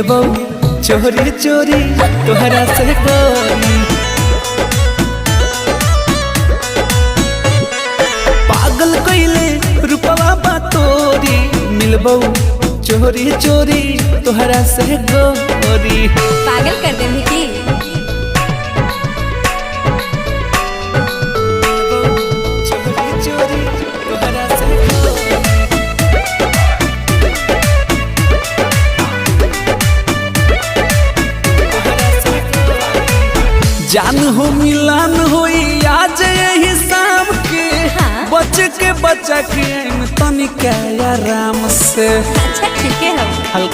मिलबो चोरी चोरी तोहरा से गोरी। पागल कइले रूपवा बा तोरी मिलबो चोरी चोरी तोहरा से गोरी। पागल कर दे की जान हो मिलान होई आज यही शाम के। हाँ? बच के तनिक आराम से। अच्छा ठीक है।